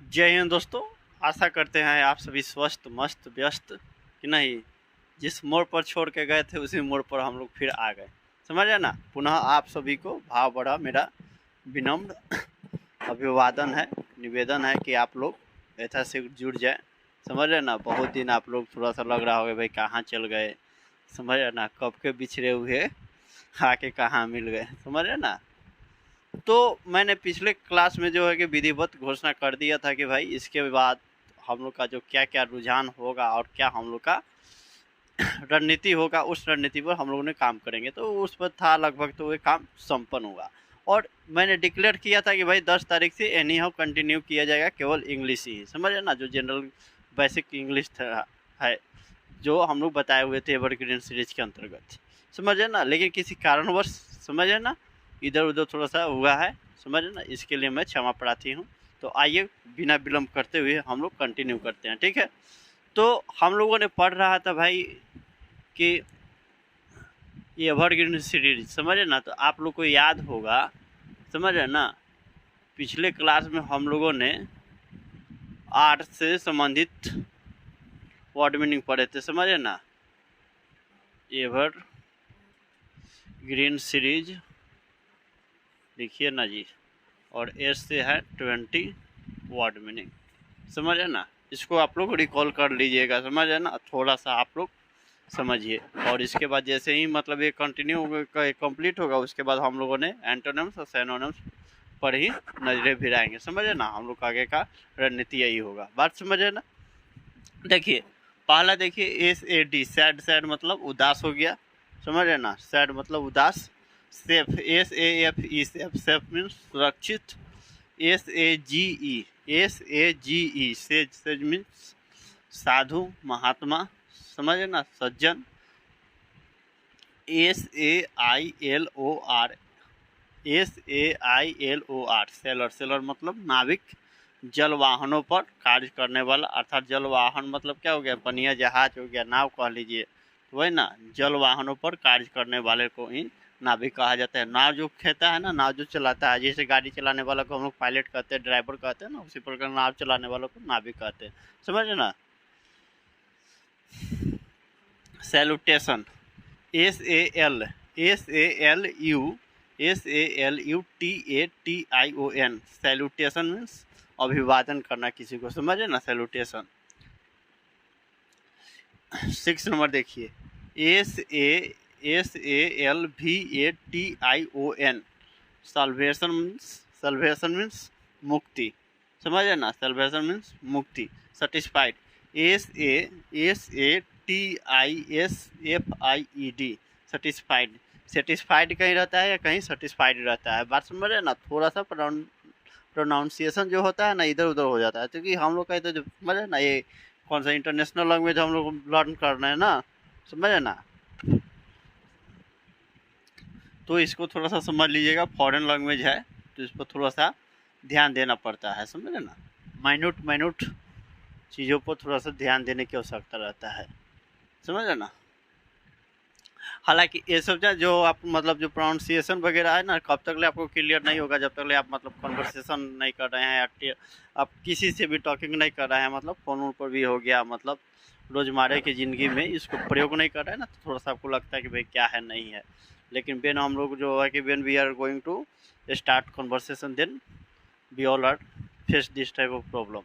जय हिंद दोस्तों। आशा करते हैं आप सभी स्वस्थ मस्त व्यस्त कि नहीं। जिस मोड़ पर छोड़ के गए थे उसी मोड़ पर हम लोग फिर आ गए, समझे ना। पुनः आप सभी को भाव बड़ा मेरा विनम्र अभिवादन है, निवेदन है कि आप लोग ऐसा से जुड़ जाए, समझ रहे ना। बहुत दिन आप लोग थोड़ा सा लग रहा होगा भाई कहाँ चल गए, समझ रहे ना। कब के बिछड़े हुए आके कहाँ मिल गए, समझ रहे ना। तो मैंने पिछले क्लास में जो है कि विधिवत घोषणा कर दिया था कि भाई इसके बाद हम लोग का जो क्या क्या रुझान होगा और क्या हम लोग का रणनीति होगा, उस रणनीति पर हम लोगों ने काम करेंगे। तो उस पर था लगभग, तो वो काम संपन्न हुआ। और मैंने डिक्लेयर किया था कि भाई 10 तारीख से एनी हाउ कंटिन्यू किया जाएगा, केवल इंग्लिश ही, समझे ना। जो जनरल बेसिक इंग्लिश था है जो हम लोग बताए हुए थे एवरग्रीन सीरीज के अंतर्गत, समझे ना। लेकिन किसी कारणवश, समझे ना, इधर उधर थोड़ा सा हुआ है, समझे ना। इसके लिए मैं क्षमा प्रार्थी हूँ। तो आइए बिना विलम्ब करते हुए हम लोग कंटिन्यू करते हैं, ठीक है। तो हम लोगों ने पढ़ रहा था भाई कि ये एवरग्रीन सीरीज, समझे ना। तो आप लोग को याद होगा, समझे ना, पिछले क्लास में हम लोगों ने आर्ट से संबंधित वर्ड मीनिंग पढ़े थे, समझे ना। एवर ग्रीन सीरीज लिखिए ना जी, और एस से है 20 वर्ड मीनिंग, समझे ना। इसको आप लोग रिकॉल कर लीजिएगा, समझे ना। थोड़ा सा आप लोग समझिए। और इसके बाद जैसे ही मतलब ये कंटिन्यू कंप्लीट होगा, उसके बाद हम लोगों ने एंटोनिम्स और सिनोनिम्स पर ही नजरें भिड़ाएंगे, समझे ना। हम लोग आगे का रणनीति यही होगा, बात समझे ना। देखिए पहला, देखिए S A D, sad. Sad मतलब उदास हो गया, समझ रहे ना। सैड मतलब उदास। Safe, S A F E, safe. Safe means सुरक्षित। S A G E, S A G E, sage. Sage means साधु महात्मा, समझे ना, सज्जन। S A I L O R, S A I L O R, sailor. Sailor मतलब नाविक, जल वाहनों पर कार्य करने वाला। अर्थात जल वाहन मतलब क्या हो गया, पनिया जहाज हो गया, नाव कह लीजिए, वही ना। जल वाहनों पर कार्य करने वाले को ही नाविक कहा जाता है। नाव जो खेता है ना, नाव जो चलाता है, जैसे गाड़ी चलाने वाला को हम लोग पायलट कहते हैं, ड्राइवर कहते हैं ना, उसी प्रकार नाव चलाने वालों को नाविक कहते हैं, समझे ना। Salutation, S A L, S A L U, S A L U T A T I O N. Salutation means अभिवादन करना किसी को, समझे ना, सैल्यूटेशन। 6 नंबर देखिए, S A L V A T I O N. Salvation means, salvation means मुक्ति, समझे ना। सल्वेशन मीन्स मुक्ति। Satisfied, S A T I S F I E D, satisfied. Satisfied कहीं रहता है या कहीं सेटिस्फाइड रहता है, बात समझ रहे ना। थोड़ा सा प्रोनाउंसिएशन जो होता है ना, इधर उधर हो जाता है, क्योंकि हम लोग का इधर जो समझे ना, ये कौन सा इंटरनेशनल लैंग्वेज हम लोग लर्न कर रहे हैं ना, समझे ना। तो इसको थोड़ा सा समझ लीजिएगा, फॉरेन लैंग्वेज है तो इस पर थोड़ा सा ध्यान देना पड़ता है, समझे ना। माइन्यूट माइन्यूट चीज़ों पर थोड़ा सा ध्यान देने की आवश्यकता रहता है, समझे ना। हालांकि ये सब जो आप मतलब जो प्रोनाउंसिएशन वगैरह है ना, कब तक ले आपको क्लियर नहीं होगा, जब तक ले आप मतलब कन्वर्सेशन नहीं कर रहे हैं, या आप किसी से भी टॉकिंग नहीं कर रहे हैं, मतलब फ़ोन पर भी हो गया, मतलब रोज़मर्रा की ज़िंदगी में इसको प्रयोग नहीं कर रहे हैं ना, तो थोड़ा सा आपको लगता है कि भाई क्या है नहीं है। लेकिन वेन हम लोग जो है कि when we are going to start conversation, then we all are face this type of problem,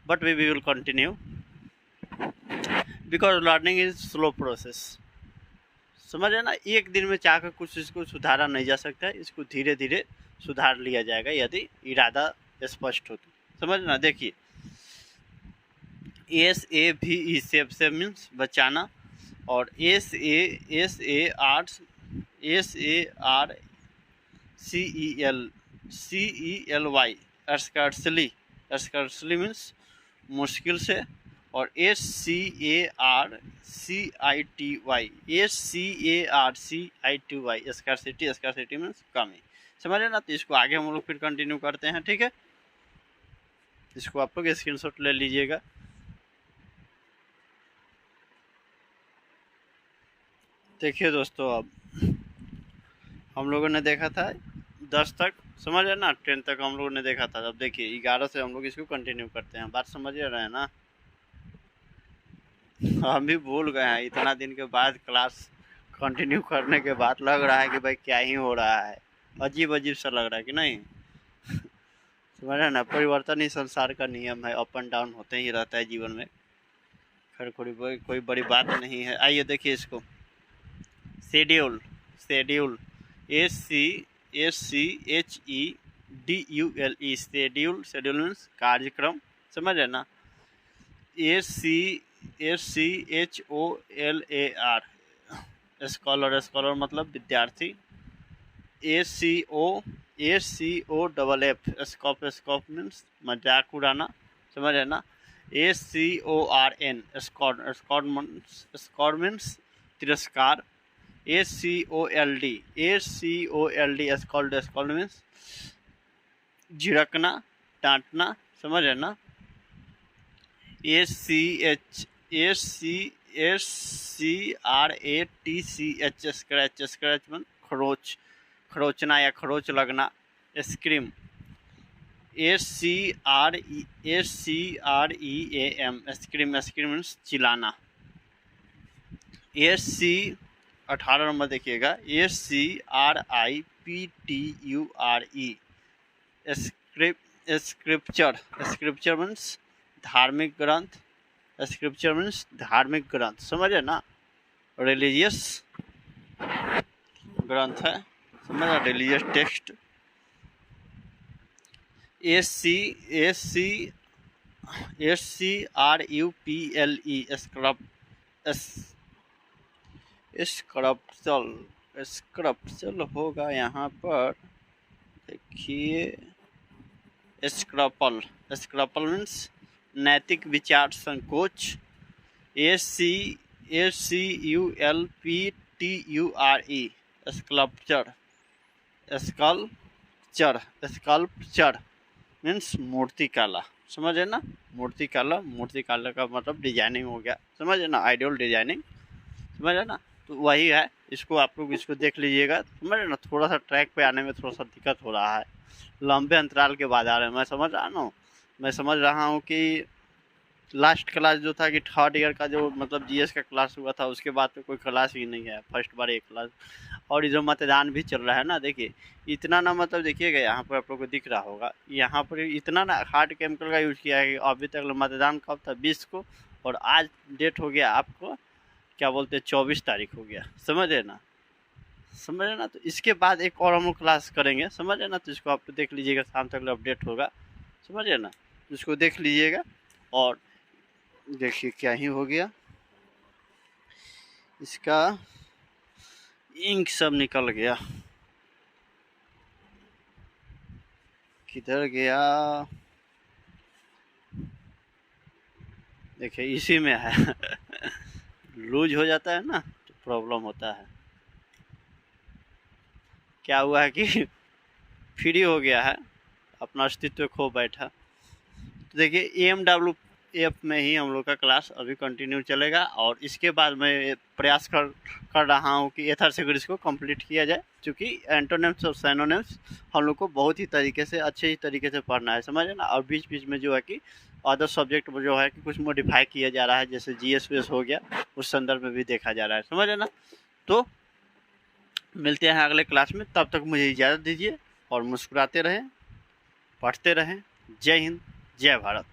but we will continue because learning is slow process, समझ रहे ना। एक दिन में चाहकर कुछ इसको सुधारा नहीं जा सकता है, इसको धीरे धीरे सुधार लिया जाएगा यदि इरादा स्पष्ट हो तो, समझ ना। देखिए एस ए भी ई, सेव। सेव मीन्स बचाना। और S A R C E L Y, scarcely. Scarcely means मुश्किल से। और S C A R C I T Y, S C A R C I T Y, scarcity. Scarcity means कमी, समझे ना। तो इसको आगे हम लोग फिर कंटिन्यू करते हैं, ठीक है। इसको आप लोग स्क्रीनशॉट ले लीजिएगा। देखिए दोस्तों, अब हम लोगों ने देखा था 10 तक समझ रहे ना, 10 तक हम लोगों ने देखा था। अब देखिए 11 से हम लोग इसको कंटिन्यू करते हैं, बात समझ रहे हैं ना। हम भी भूल गए हैं, इतना दिन के बाद क्लास कंटिन्यू करने के बाद लग रहा है कि भाई क्या ही हो रहा है, अजीब अजीब सा लग रहा है कि नहीं। समझ रहे ना, परिवर्तन ही संसार का नियम है, अप एंड डाउन होते ही रहता है जीवन में। खैर कोई बड़ी बात नहीं है। आइए देखिए इसको, schedule, schedule, SCHEDULE, schedule, schedule means कार्यक्रम, समझ रहे ना। SCHOLAR, स्कॉलर, स्कॉलर मतलब विद्यार्थी। ACOFF, स्कॉप, स्कॉप मीन्स मजाक उड़ाना, समझ रहे ना। ACORN, स्कॉर मीन्स तिरस्कार। ACOLD, स्कॉल्ड मीन्स झिड़कना, डांटना, समझ रहे ना। SCRATCH, स्क्रैच, स्क्रैच मीन खरोच, खरोचना या खरोच लगना। Scream, SCREAM, scream, scream means चिल्लाना। SC 18 नंबर देखिएगा, SCRIPTURE, स्क्रिप्चर, स्क्रिप्चर मीन्स धार्मिक ग्रंथ, स्क्रिप्चर मीन्स धार्मिक ग्रंथ, समझे ना। रिलीजियस ग्रंथ है, समझ, रिलीजियस टेक्स्ट। SCRUPLE, स्क्रप्चल, स्क्रप्चल होगा यहाँ पर, देखिए स्क्रपल, स्क्रपल मीन्स नैतिक विचार संकोच। SCULPTURE, sculpture, sculpture, sculpture means मूर्ति कला, समझे ना। मूर्ति कला, मूर्ति कला का मतलब डिजाइनिंग हो गया, समझे ना, आइडियल डिजाइनिंग, समझे ना। तो वही है, इसको आप लोग इसको देख लीजिएगा, समझे ना। थोड़ा सा ट्रैक पे आने में थोड़ा सा दिक्कत हो रहा है, लंबे अंतराल के बाद आ रहे हैं, मैं समझ रहा हूँ। मैं समझ रहा हूँ कि लास्ट क्लास जो था कि 3rd ईयर का जो मतलब GS का क्लास हुआ था, उसके बाद तो कोई क्लास ही नहीं है, फर्स्ट बार एक क्लास। और जो मतदान भी चल रहा है ना, देखिए इतना ना, मतलब देखिएगा यहाँ पर आप लोग को दिख रहा होगा, यहाँ पर इतना ना हार्ड केमिकल का यूज़ किया है कि अभी तक मतदान कब था, 20 को, और आज डेट हो गया आपको क्या बोलते हैं 24 तारीख हो गया, समझे ना, समझे ना। तो इसके बाद एक और हम लोग क्लास करेंगे, समझे ना। तो इसको आप तो देख लीजिएगा, शाम तक अपडेट होगा, समझे ना। तो इसको देख लीजिएगा। और देखिए क्या ही हो गया, इसका इंक सब निकल गया, किधर गया, देखिए इसी में है। लूज हो जाता है ना तो प्रॉब्लम होता है। क्या हुआ है कि फ्री हो गया है, अपना अस्तित्व खो बैठा। तो देखिए AMWF में ही हम लोग का क्लास अभी कंटिन्यू चलेगा, और इसके बाद मैं प्रयास कर रहा हूँ कि एथर सिक्योरिटी को कंप्लीट किया जाए, क्योंकि एंटोनिम्स और सिनोनिम्स हम लोग को बहुत ही तरीके से, अच्छे ही तरीके से पढ़ना है, समझे ना। और बीच बीच में जो है कि अदर सब्जेक्ट में जो है कि कुछ मॉडिफाई किया जा रहा है, जैसे GS हो गया, उस संदर्भ में भी देखा जा रहा है, समझे ना। तो मिलते हैं अगले क्लास में, तब तक मुझे इजाज़त दीजिए, और मुस्कुराते रहें, पढ़ते रहें। जय हिंद, जय भारत।